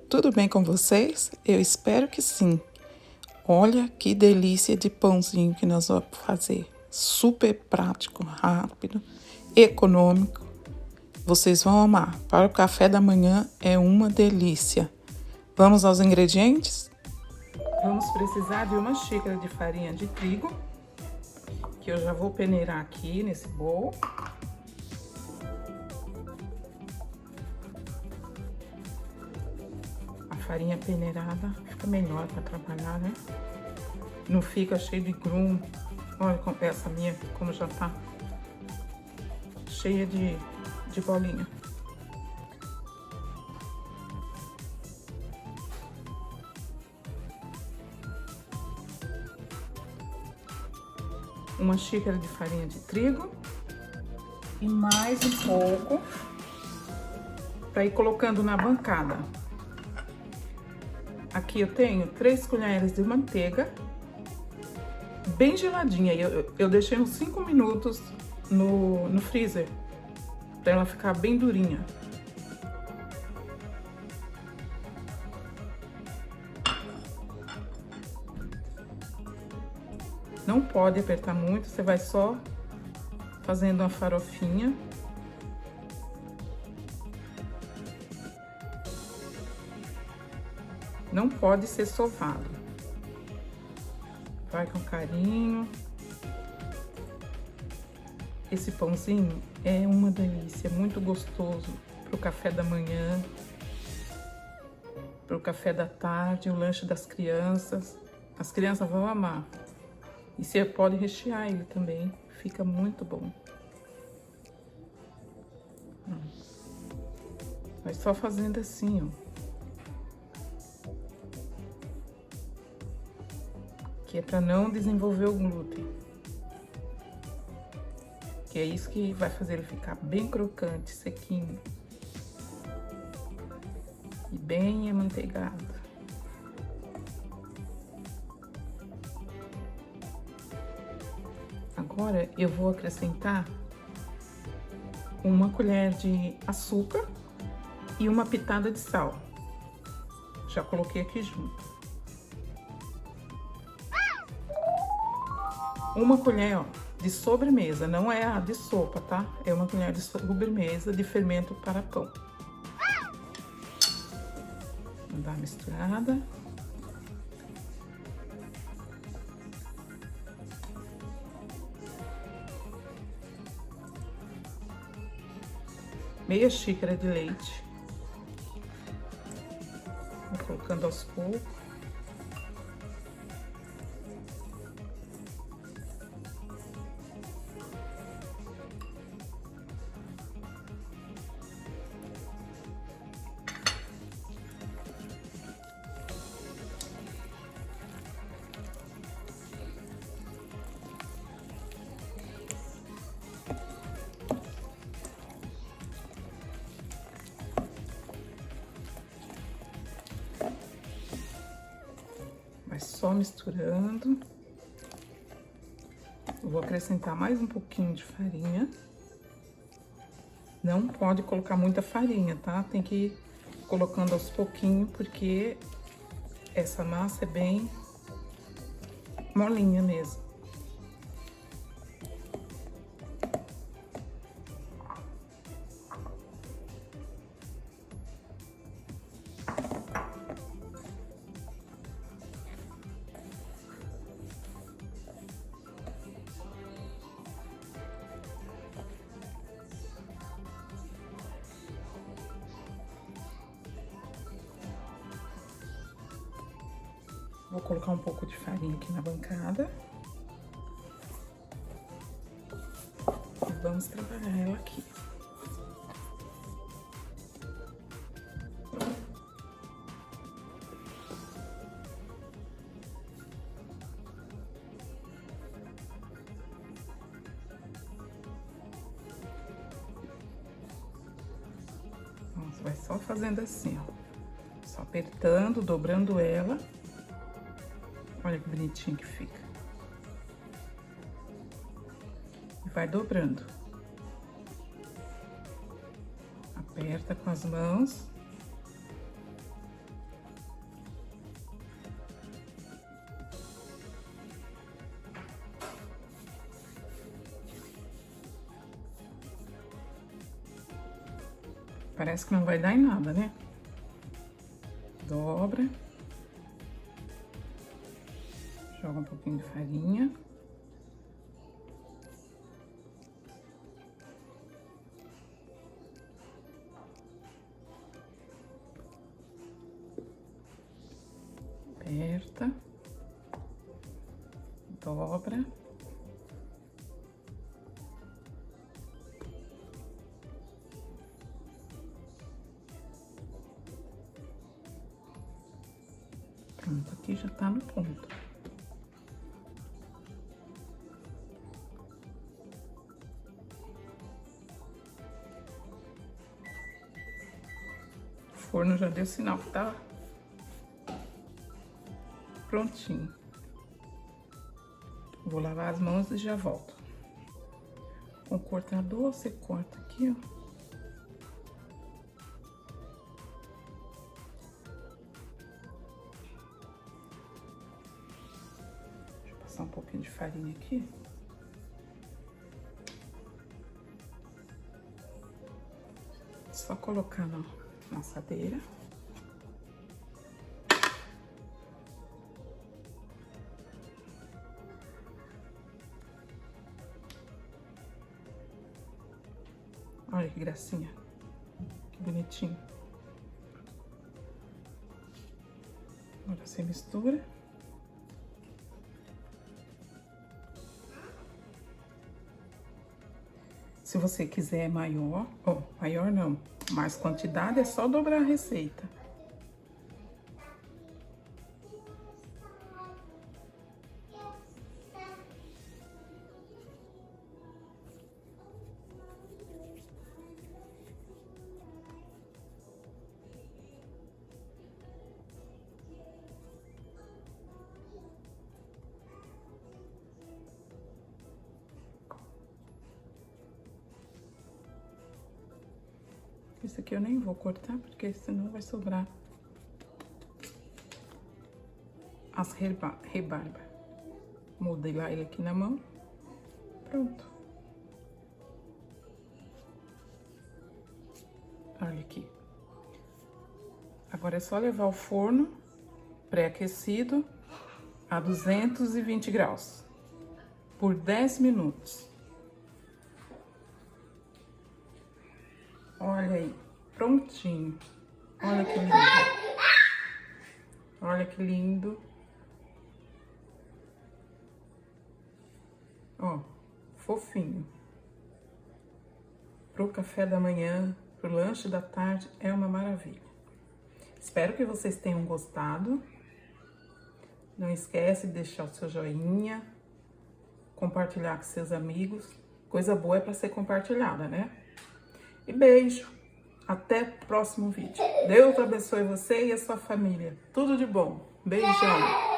tudo bem com vocês? Eu espero que sim. Olha que delícia de pãozinho que nós vamos fazer. Super prático, rápido, econômico. Vocês vão amar. Para o café da manhã é uma delícia. Vamos aos ingredientes? Vamos precisar de uma xícara de farinha de trigo, que eu já vou peneirar aqui nesse bowl. A farinha peneirada fica melhor para trabalhar, né? Não fica cheio de grumo. Olha essa minha como já tá cheia de bolinha. Uma xícara de farinha de trigo e mais um pouco para ir colocando na bancada. Aqui eu tenho 3 colheres de manteiga, bem geladinha. Eu deixei uns 5 minutos no freezer, para ela ficar bem durinha. Não pode apertar muito, você vai só fazendo uma farofinha. Não pode ser sovado. Vai com carinho. Esse pãozinho é uma delícia, muito gostoso pro café da manhã, pro café da tarde, o lanche das crianças. As crianças vão amar. E você pode rechear ele também, fica muito bom. Vai só fazendo assim, ó. Que é para não desenvolver o glúten. Que é isso que vai fazer ele ficar bem crocante, sequinho. E bem amanteigado. Agora eu vou acrescentar uma colher de açúcar e uma pitada de sal. Já coloquei aqui junto. Uma colher, ó, de sobremesa, não é a de sopa, tá? É uma colher de sobremesa de fermento para pão. Vou dar uma misturada. Meia xícara de leite. Vou colocando aos poucos. Vai só misturando. Eu vou acrescentar mais um pouquinho de farinha. Não pode colocar muita farinha, tá? Tem que ir colocando aos pouquinhos, porque essa massa é bem molinha mesmo. Vou colocar um pouco de farinha aqui na bancada. E vamos trabalhar ela aqui. Você vai só fazendo assim, ó. Só apertando, dobrando ela. Olha que bonitinho que fica. E vai dobrando. Aperta com as mãos. Parece que não vai dar em nada, né? Dobra. Joga um pouquinho de farinha. Aperta. Dobra. Pronto, aqui já tá no ponto. O forno já deu sinal que tá prontinho. Vou lavar as mãos e já volto. Com o cortador, você corta aqui, ó. Passar um pouquinho de farinha aqui. Só colocar na assadeira. Olha que gracinha. Que bonitinho. Agora você mistura. Se você quiser maior, maior não, mais quantidade, é só dobrar a receita. Esse aqui eu nem vou cortar, porque senão vai sobrar as rebarba. Modelar ele aqui na mão. Pronto. Olha aqui. Agora é só levar ao forno pré-aquecido a 220 graus por 10 minutos. Olha aí, prontinho. Olha que lindo. Olha que lindo. Ó, fofinho. Pro café da manhã, pro lanche da tarde, é uma maravilha. Espero que vocês tenham gostado. Não esquece de deixar o seu joinha, compartilhar com seus amigos. Coisa boa é para ser compartilhada, né? E beijo. Até o próximo vídeo. Deus abençoe você e a sua família. Tudo de bom. Beijão.